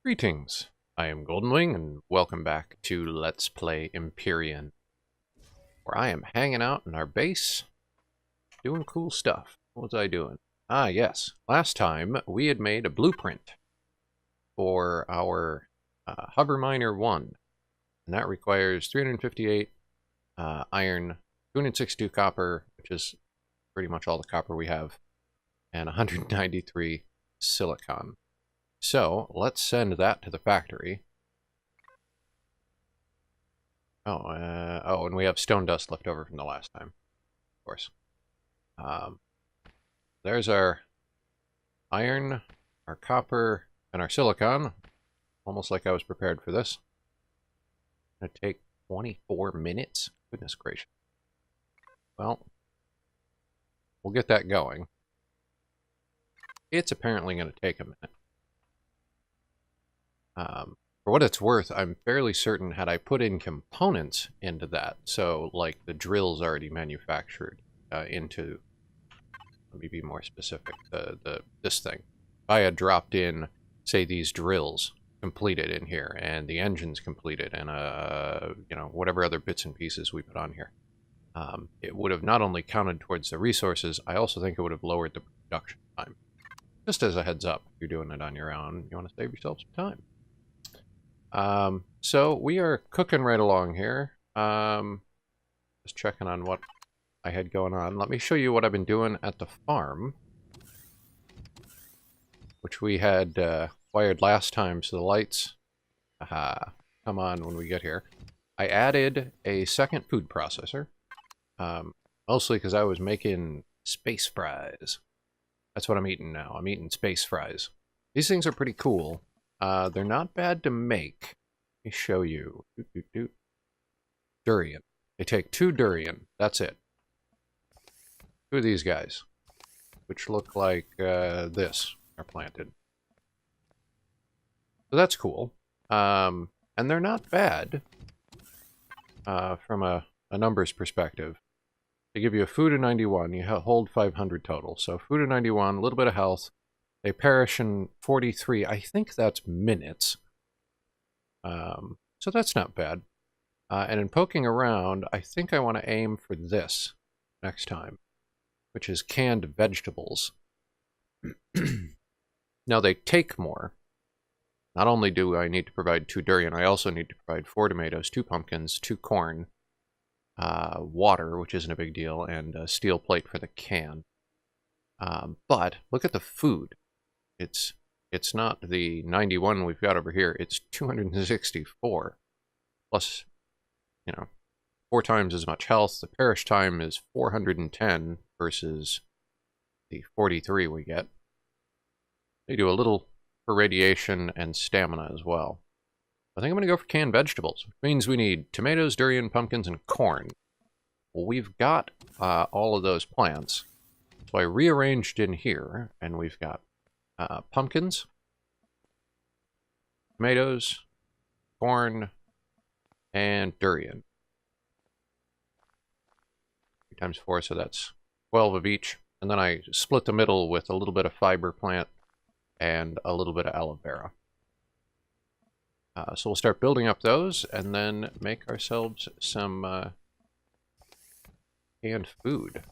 Greetings, I am Goldenwing, and welcome back to Let's Play Empyrion, where I am hanging out in our base, doing cool stuff. What was I doing? Ah, yes. Last time, we had made a blueprint for our Hover Miner 1, and that requires 358 iron, 262 copper, which is pretty much all the copper we have, and 193 silicon. So, let's send that to the factory. Oh, and we have stone dust left over from the last time, of course. There's our iron, our copper, and our silicon. Almost like I was prepared for this. It's gonna take 24 minutes? Goodness gracious. Well, we'll get that going. It's apparently going to take a minute. For what it's worth, I'm fairly certain had I put in components into that, so like the drill's already manufactured into, let me be more specific, this thing. If I had dropped in, say, these drills completed in here, and the engines completed, and you know, whatever other bits and pieces we put on here, it would have not only counted towards the resources, I also think it would have lowered the production time. Just as a heads up, if you're doing it on your own, you want to save yourself some time. So we are cooking right along here. Just checking on what I had going on. Let me show you what I've been doing at the farm, which we had wired last time, so the lights come on when we get here. I added a second food processor, mostly because I was making space fries. That's what I'm eating now. I'm eating space fries. These things are pretty cool. They're not bad to make. Let me show you. Durian. They take 2 durian. That's it. 2 of these guys, which look like this, are planted. So that's cool. And they're not bad from a numbers perspective. They give you a food of 91. You hold 500 total. So food of 91, a little bit of health. They perish in 43. I think that's minutes. So that's not bad. And in poking around, I think I want to aim for this next time, which is canned vegetables. Now, they take more. Not only do I need to provide 2 durian, I also need to provide 4 tomatoes, 2 pumpkins, 2 corn, water, which isn't a big deal, and a steel plate for the can. But look at the food. It's not the 91 we've got over here. It's 264. Plus, you know, 4 times as much health. The perish time is 410 versus the 43 we get. They do a little for radiation and stamina as well. I think I'm going to go for canned vegetables, which means we need tomatoes, durian, pumpkins, and corn. Well, we've got all of those plants. So I rearranged in here, and we've got pumpkins, tomatoes, corn, and durian. 3 times 4, so that's 12 of each. And then I split the middle with a little bit of fiber plant and a little bit of aloe vera. So we'll start building up those and then make ourselves some canned food.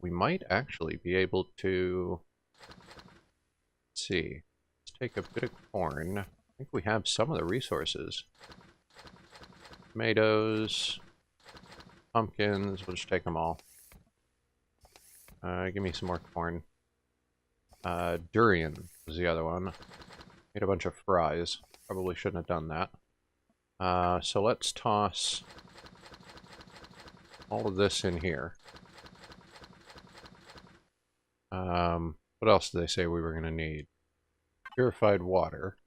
We might actually be able to... Let's see. Let's take a bit of corn. I think we have some of the resources. Tomatoes, pumpkins, we'll just take them all. Give me some more corn. Durian was the other one. Made a bunch of fries. Probably shouldn't have done that. So let's toss all of this in here. What else did they say we were going to need? Purified water.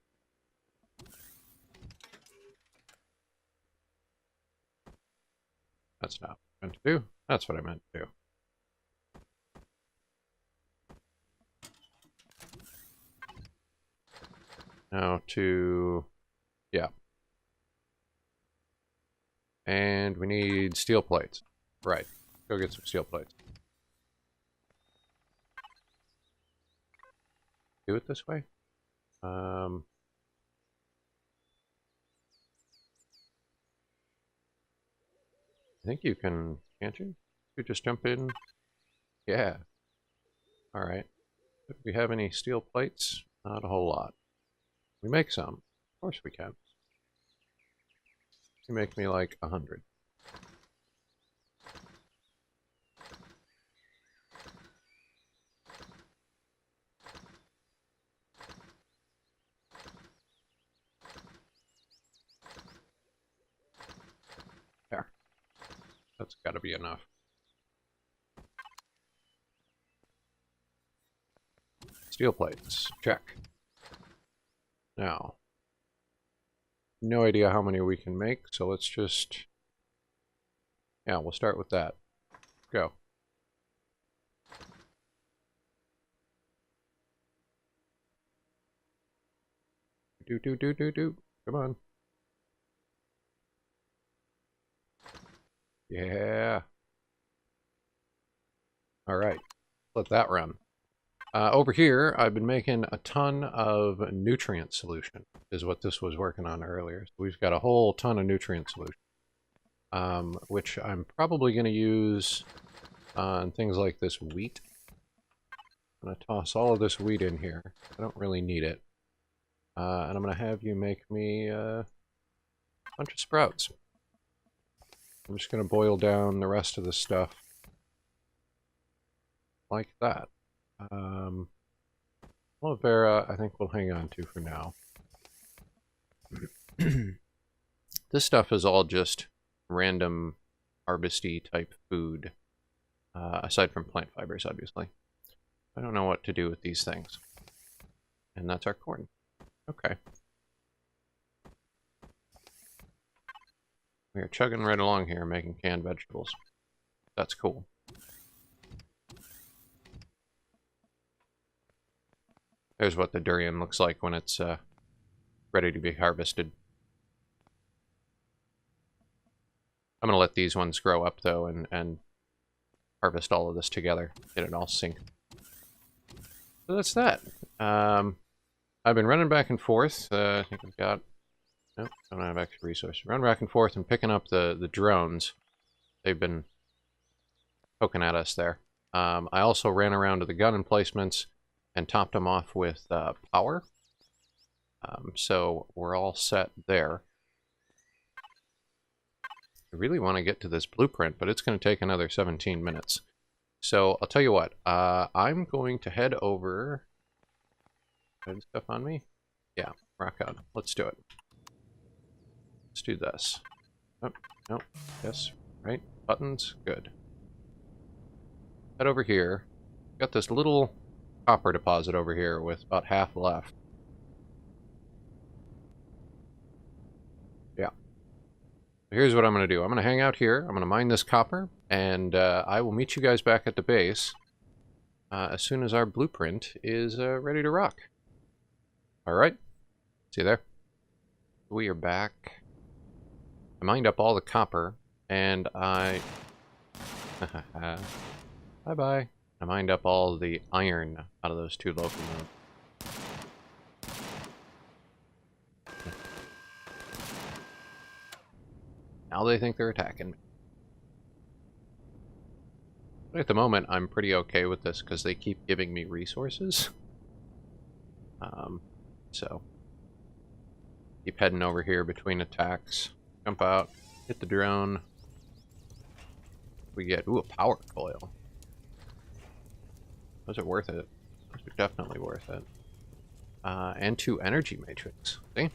That's not what I meant to do. That's what I meant to do. Now to... yeah. And we need steel plates. Right. Go get some steel plates. Do it this way? think you can, can't you? You just jump in. Yeah. Alright. Do we have any steel plates? Not a whole lot. We make some. Of course we can. You make me like 100. There. That's gotta be enough. Steel plates. Check. Now, no idea how many we can make, so let's just... Yeah, we'll start with that. Go. Do. Come on. Yeah. Alright. Let that run. Over here, I've been making a ton of nutrient solution, is what this was working on earlier. So we've got a whole ton of nutrient solution, which I'm probably going to use on things like this wheat. I'm going to toss all of this wheat in here. I don't really need it. And I'm going to have you make me a bunch of sprouts. I'm just going to boil down the rest of the stuff like that. Aloe vera, I think we'll hang on to for now. This stuff is all just random harvesty type food, aside from plant fibers, obviously. I don't know what to do with these things. And that's our corn. Okay. We are chugging right along here, making canned vegetables. That's cool. There's what the durian looks like when it's ready to be harvested. I'm going to let these ones grow up, though, and harvest all of this together. Get it all synced. So that's that. I've been running back and forth. I think I've got... Nope, don't have extra resources. Run back and forth and picking up the drones. They've been poking at us there. I also ran around to the gun emplacements and topped them off with power. So we're all set there. I really want to get to this blueprint, but it's going to take another 17 minutes. So I'll tell you what, I'm going to head over... Had stuff on me? Yeah, rock on. Let's do it. Let's do this. Oh, no, yes, right? Buttons, good. Head over here. Got this little copper deposit over here with about half left. Yeah. Here's what I'm going to do. I'm going to hang out here. I'm going to mine this copper, and I will meet you guys back at the base as soon as our blueprint is ready to rock. Alright. See you there. We are back. I mined up all the copper, and I... Bye-bye. I mined up all the iron out of those two locomotives. Now they think they're attacking me. But at the moment, I'm pretty okay with this because they keep giving me resources. So keep heading over here between attacks. Jump out, hit the drone. We get, ooh, a power coil. Those are worth it. Those are definitely worth it. And 2 energy matrix. See?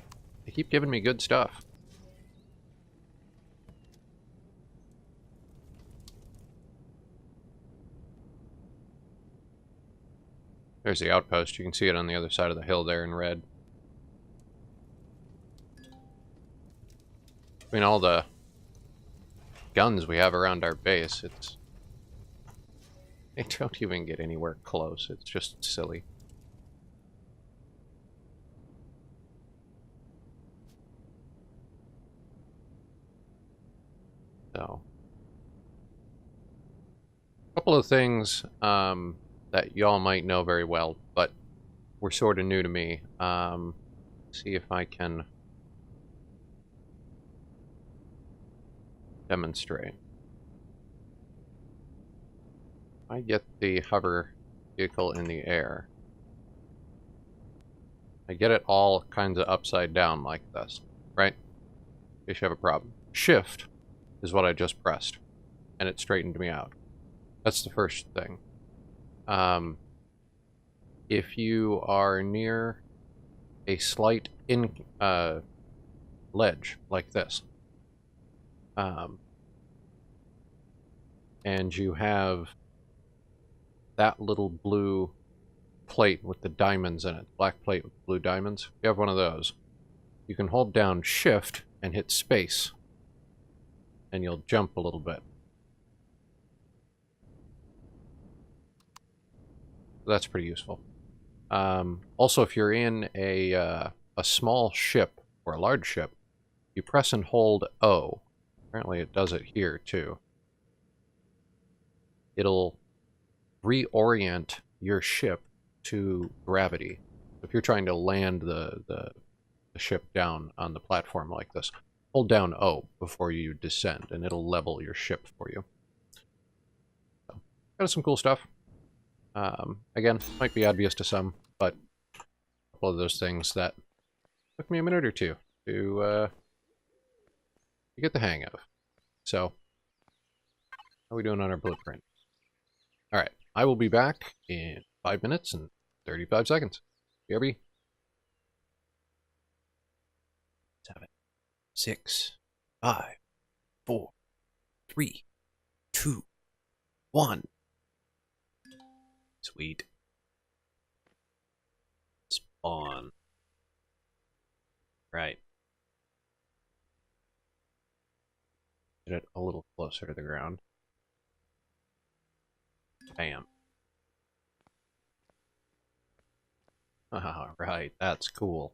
They keep giving me good stuff. There's the outpost. You can see it on the other side of the hill there in red. I mean, all the guns we have around our base, it's... They don't even get anywhere close. It's just silly. So... a couple of things, that y'all might know very well, but were sort of new to me. See if I can demonstrate. I get the hover vehicle in the air. I get it all kinds of upside down like this, right? In case you have a problem. Shift is what I just pressed, and it straightened me out. That's the first thing. If you are near a slight ledge like this, and you have that little blue plate with the diamonds in it, black plate with blue diamonds, if you have one of those, you can hold down Shift and hit space, and you'll jump a little bit. That's pretty useful. Also, if you're in a small ship or a large ship, you press and hold O. Apparently it does it here too. It'll reorient your ship to gravity. If you're trying to land the ship down on the platform like this, hold down O before you descend, and it'll level your ship for you. So, got some cool stuff. Again, might be obvious to some, but a couple of those things that took me a minute or two to get the hang of. So, how are we doing on our blueprint? Alright, I will be back in 5 minutes and 35 seconds. BRB. 7, 6, 5, 4, 3, 2, 1. Sweet. Spawn. Right. Get it a little closer to the ground. Bam. Right, that's cool.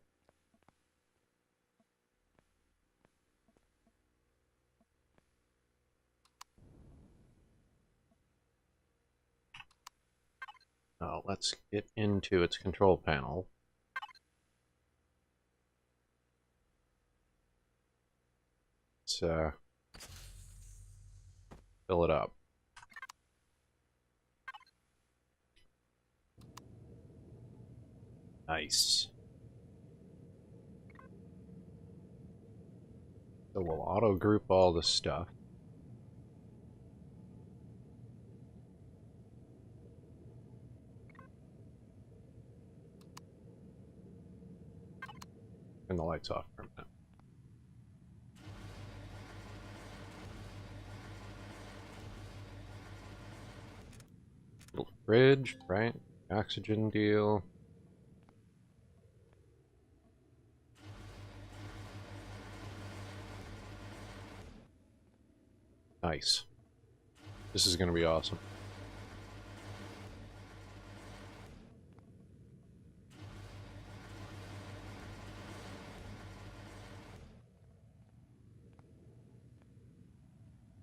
Now, let's get into its control panel. Let's fill it up. Nice. So we'll auto group all this stuff. Turn the lights off for a minute. Little fridge, right? Oxygen deal. Nice. This is going to be awesome.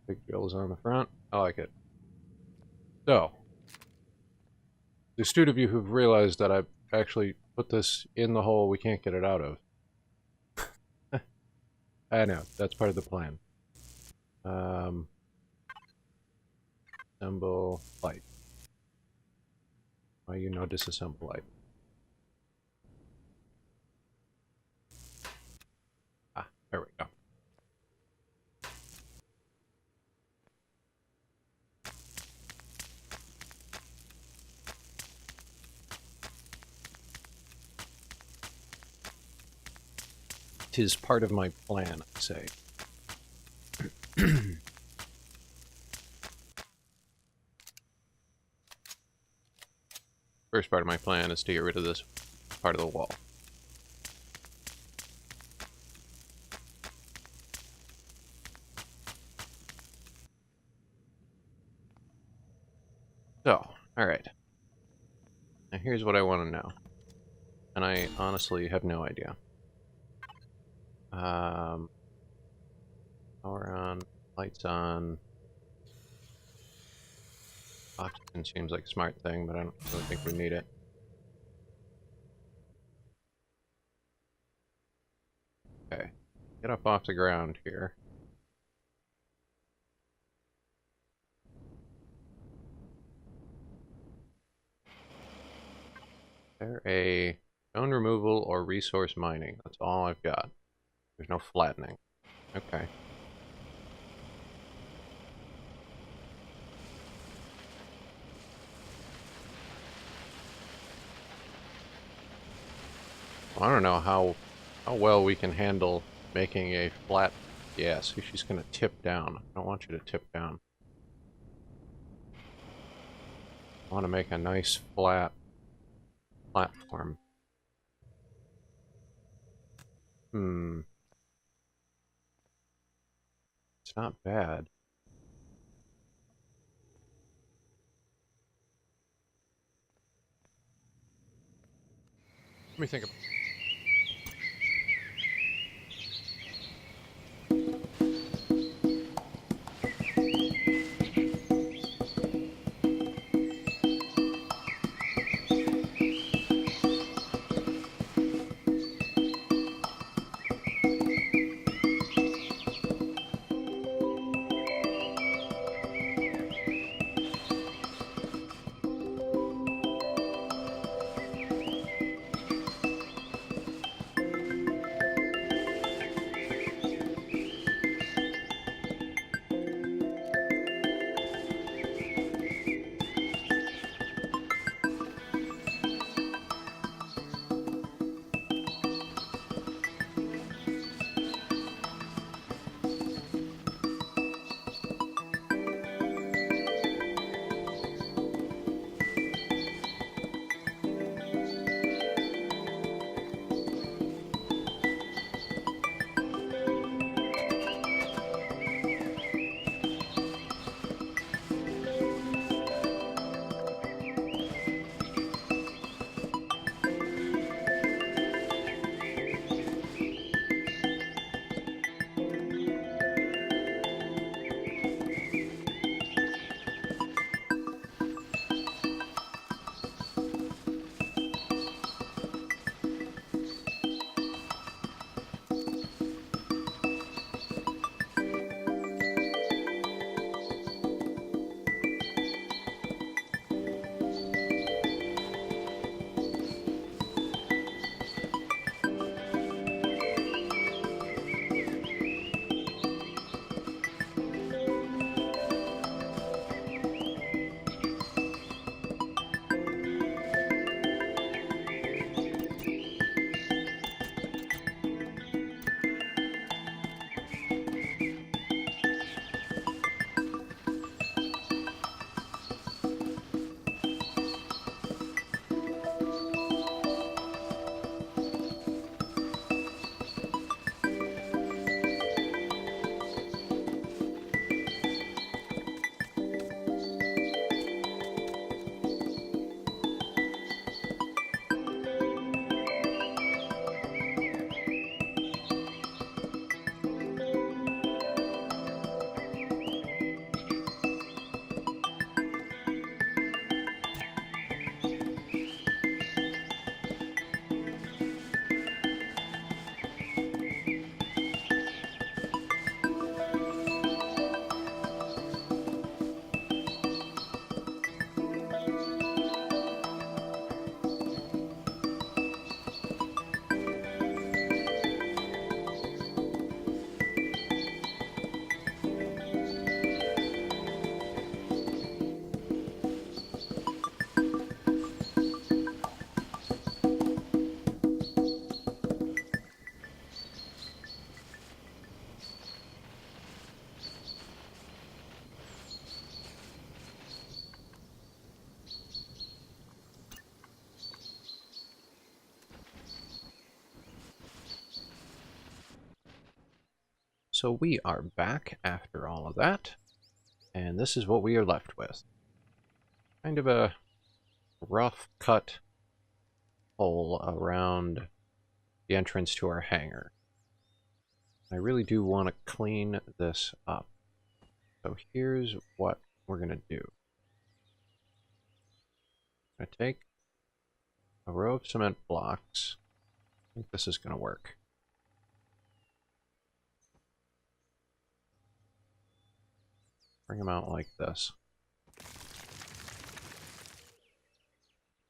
Big drills on the front. I like it. So, the astute of you who've realized that I've actually put this in the hole we can't get it out of. I know, that's part of the plan. Assemble light. Why you know disassemble light? Ah, there we go. Tis part of my plan, I say. First part of my plan is to get rid of this part of the wall. So, alright. Now here's what I want to know. And I honestly have no idea. Power on, lights on. Oxygen seems like a smart thing, but I don't really think we need it. Okay, get up off the ground here. There a stone removal or resource mining? That's all I've got. There's no flattening. Okay. Well, I don't know how well we can handle making a flat. Yeah, see, she's gonna tip down. I don't want you to tip down. I want to make a nice flat platform. It's not bad. Let me think. So we are back after all of that, and this is what we are left with. Kind of a rough cut hole around the entrance to our hangar. I really do want to clean this up. So here's what we're going to do. I'm going to take a row of cement blocks. I think this is going to work. Bring them out like this.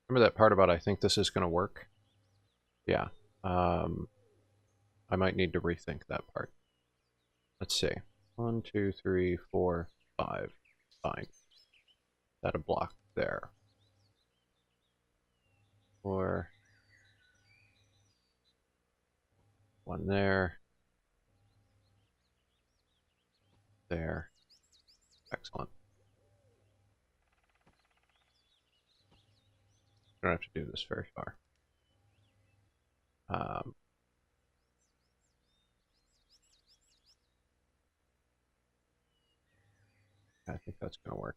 Remember that part about I think this is going to work? Yeah. I might need to rethink that part. Let's see. 1, 2, 3, 4, 5. Fine. That a block there. 4. 1 there. There. Excellent. Don't have to do this very far. I think that's going to work.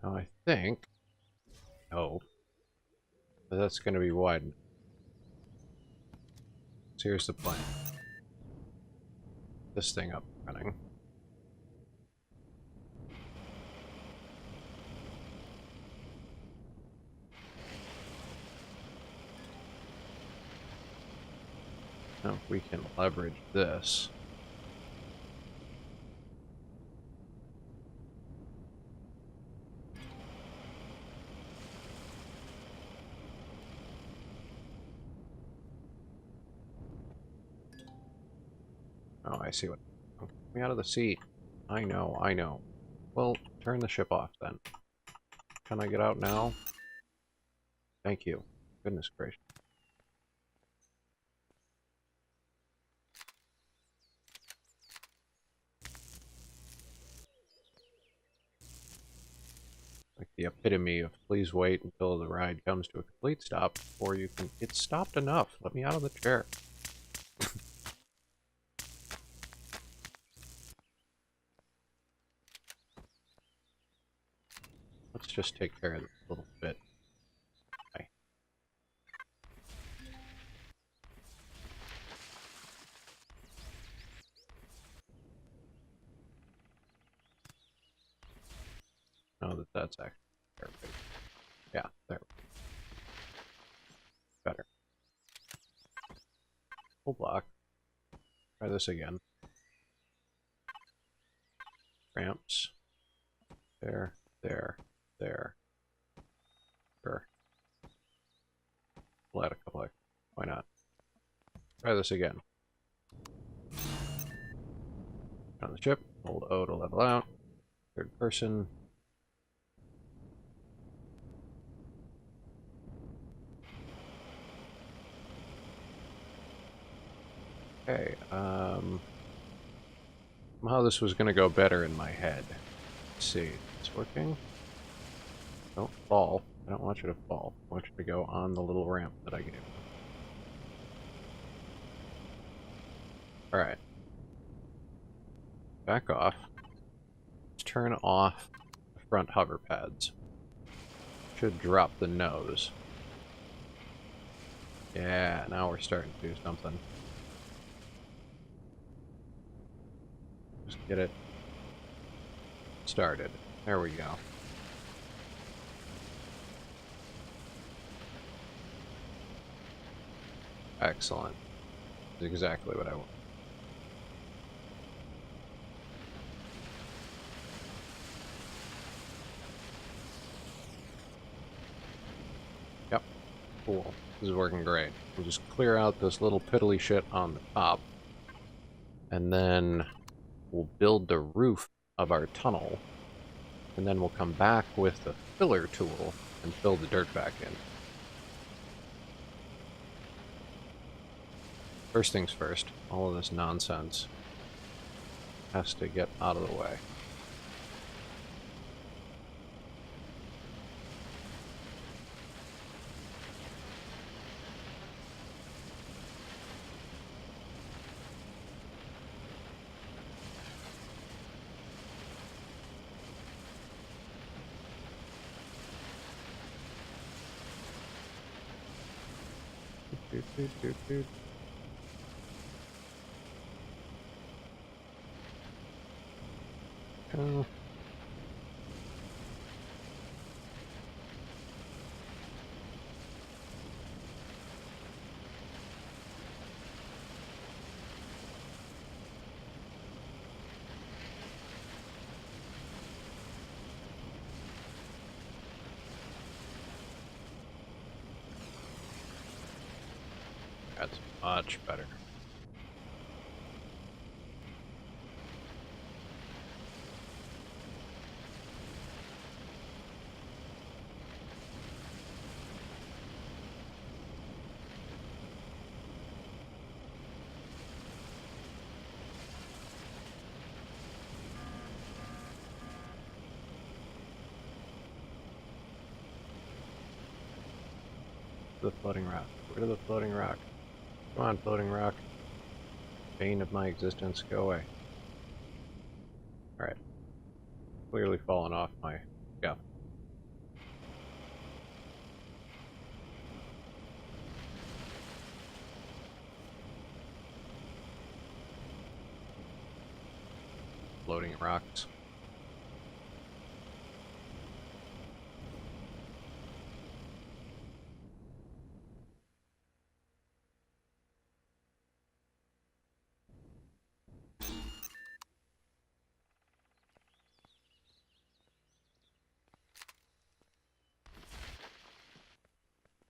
Now I think, oh, that's going to be widened. So here's the plan. This thing up and running. Now we can leverage this. Oh, I see what. Oh, get me out of the seat. I know, I know. Well, turn the ship off then. Can I get out now? Thank you. Goodness gracious. Like the epitome of please wait until the ride comes to a complete stop before you can. It's stopped enough. Let me out of the chair. Let's just take care of this little bit. Okay. Know that that's actually perfect. Yeah, there. Better. Full block. Try this again. Ramps. There, there, there. Sure. We'll add a couple. Why not? Try this again. On the ship. Hold O to level out. Third person. Okay, somehow this was going to go better in my head. Let's see. It's working. Don't fall. I don't want you to fall. I want you to go on the little ramp that I gave you. Alright. Back off. Let's turn off the front hover pads. Should drop the nose. Yeah, now we're starting to do something. Just get it started. There we go. Excellent. That's exactly what I want. Yep. Cool. This is working great. We'll just clear out this little piddly shit on the top. And then we'll build the roof of our tunnel. And then we'll come back with the filler tool and fill the dirt back in. First things first, all of this nonsense has to get out of the way. That's much better. The floating rock. Rid of the floating rock. Come on, floating rock. Bane of my existence, go away. Alright. Clearly fallen off my scuff. Floating rocks.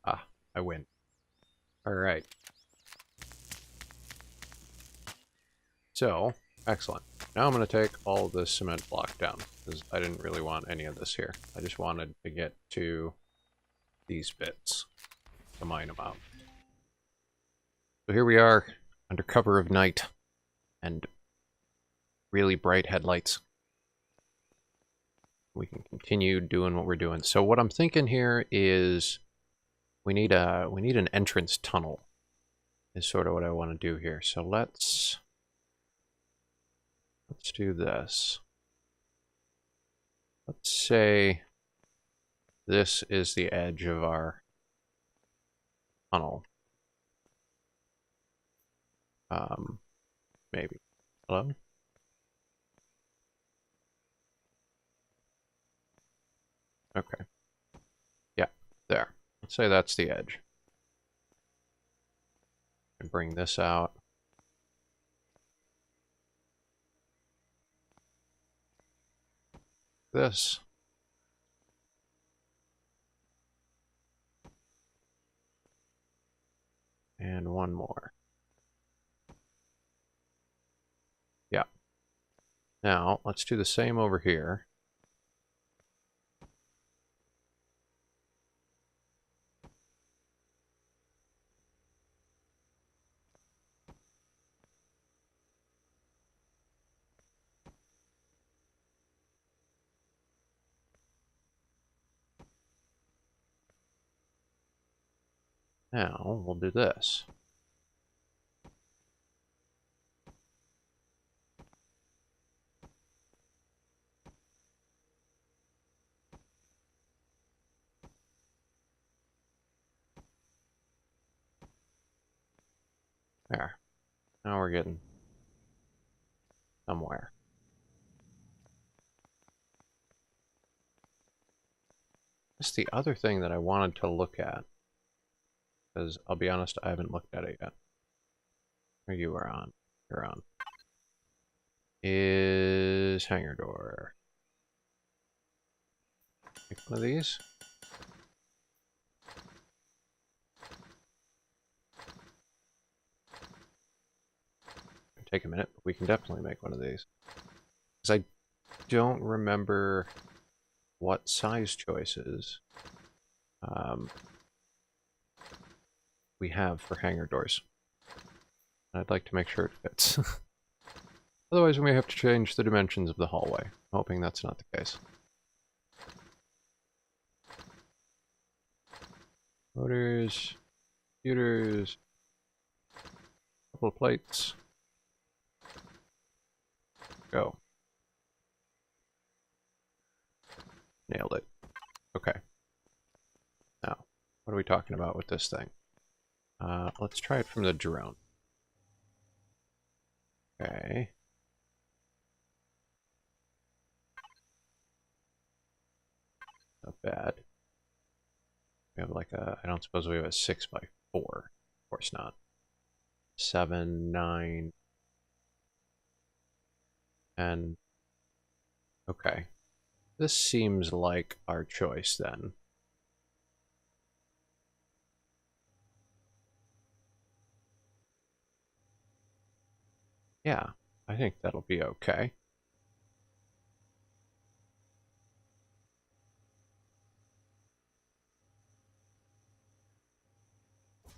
Ah, I win. Alright. So, excellent. Now I'm going to take all this cement block down, because I didn't really want any of this here. I just wanted to get to these bits to mine them out. So here we are, under cover of night, and really bright headlights. We can continue doing what we're doing. So what I'm thinking here is we need an entrance tunnel, is sort of what I want to do here. So let's do this. Let's say this is the edge of our tunnel. Maybe. Hello? Okay. Yeah, there. Let's say that's the edge. And bring this out. This. And one more. Yeah. Now, let's do the same over here. Now, we'll do this. There. Now we're getting somewhere. That's the other thing that I wanted to look at. Because I'll be honest, I haven't looked at it yet. Or you are on. You're on. Is hangar door. Make one of these. It'll take a minute, but we can definitely make one of these. Because I don't remember what size choices we have for hangar doors. I'd like to make sure it fits. Otherwise, we may have to change the dimensions of the hallway. I'm hoping that's not the case. Motors, computers, couple of plates. Go. Nailed it. Okay. Now, what are we talking about with this thing? Let's try it from the drone. Okay. Not bad. We have like a, I don't suppose we have a 6x4. Of course not. 7, 9, 10. Okay. This seems like our choice then. Yeah, I think that'll be okay.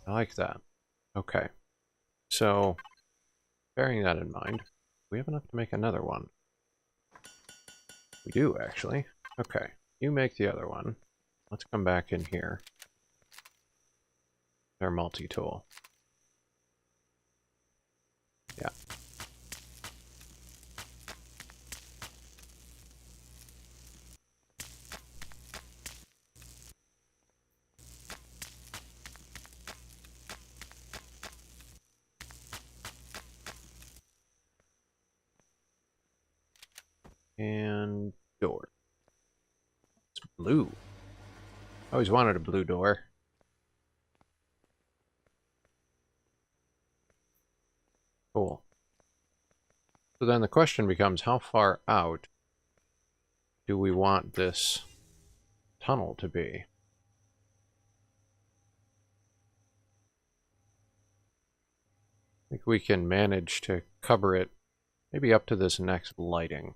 I like that. Okay. So, bearing that in mind, we have enough to make another one. We do, actually. Okay. You make the other one. Let's come back in here. Our multi-tool. Yeah. And door. It's blue. I always wanted a blue door. Cool. So then the question becomes, how far out do we want this tunnel to be? I think we can manage to cover it maybe up to this next lighting.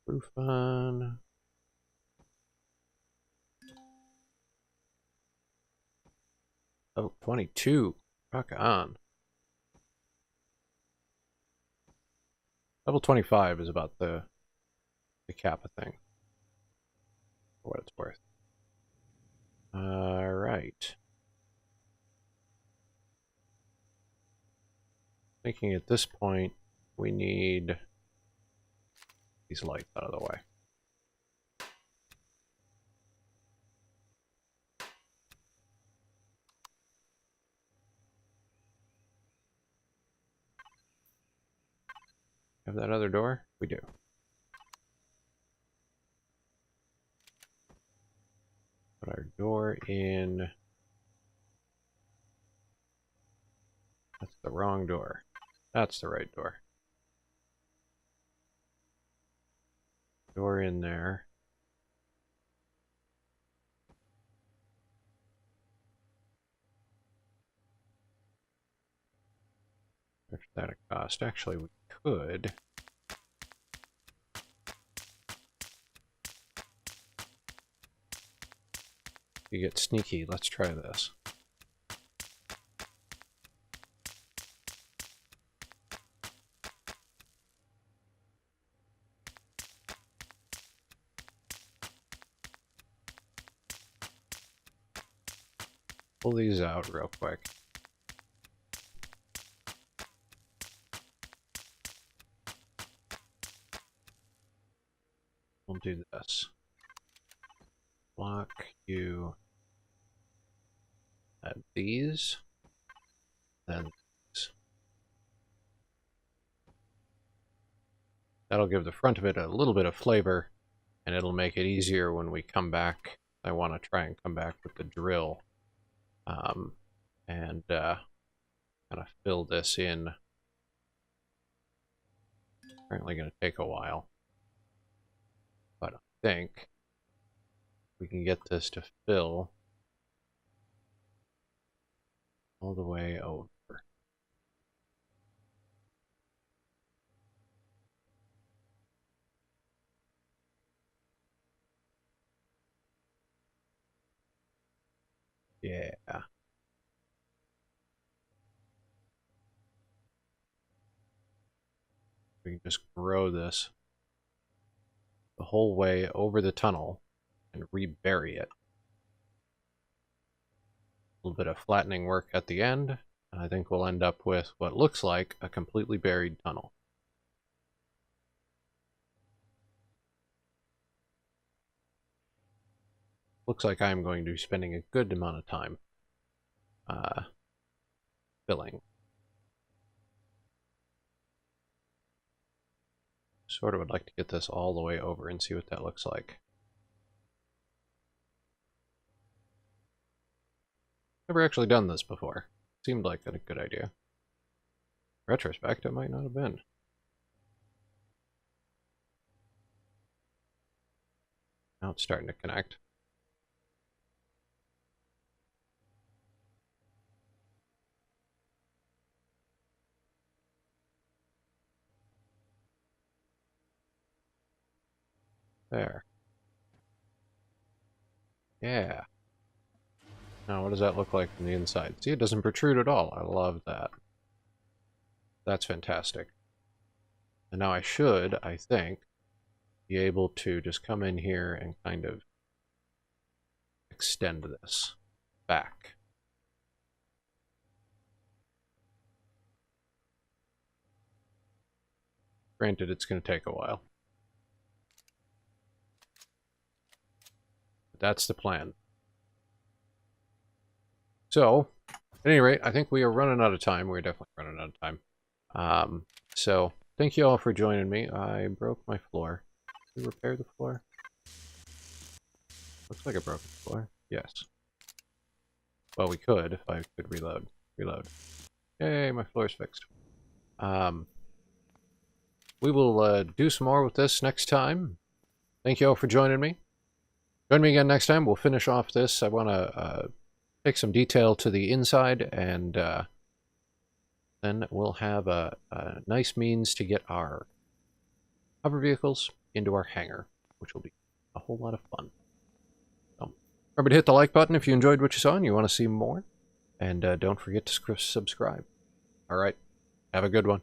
Roof on. Oh, 22. Rock on. Level 25 is about the Kappa thing. For what it's worth. Alright. Thinking at this point, we need these lights out of the way. Have that other door? We do. Put our door in. That's the wrong door. That's the right door. Door in there. What's that a cost? Actually, we could. You get sneaky. Let's try this. Pull these out real quick. We'll do this. Block you. Add these. Then these. That'll give the front of it a little bit of flavor, and it'll make it easier when we come back. I want to try and come back with the drill. And kind of fill this in. Apparently going to take a while. But I think we can get this to fill all the way over. Yeah. We can just grow this the whole way over the tunnel and rebury it. A little bit of flattening work at the end, and I think we'll end up with what looks like a completely buried tunnel. looks like I'm going to be spending a good amount of time filling. Sort of would like to get this all the way over and see what that looks like. Never actually done this before. Seemed like a good idea. Retrospect, it might not have been. Now it's starting to connect. There. Yeah. Now what does that look like from the inside? See, it doesn't protrude at all. I love that. That's fantastic. And now I should, I think, be able to just come in here and kind of extend this back. Granted, it's going to take a while. But that's the plan. So, at any rate, I think we are running out of time. We're definitely running out of time. So, thank you all for joining me. I broke my floor. Did we repair the floor? Looks like I broke the floor. Yes. Well, we could if I could reload. Reload. Yay, my floor's fixed. We will do some more with this next time. Thank you all for joining me. Join me again next time. We'll finish off this. I want to take some detail to the inside, and then we'll have a nice means to get our hover vehicles into our hangar, which will be a whole lot of fun. So, remember to hit the like button if you enjoyed what you saw and you want to see more. And don't forget to subscribe. All right. Have a good one.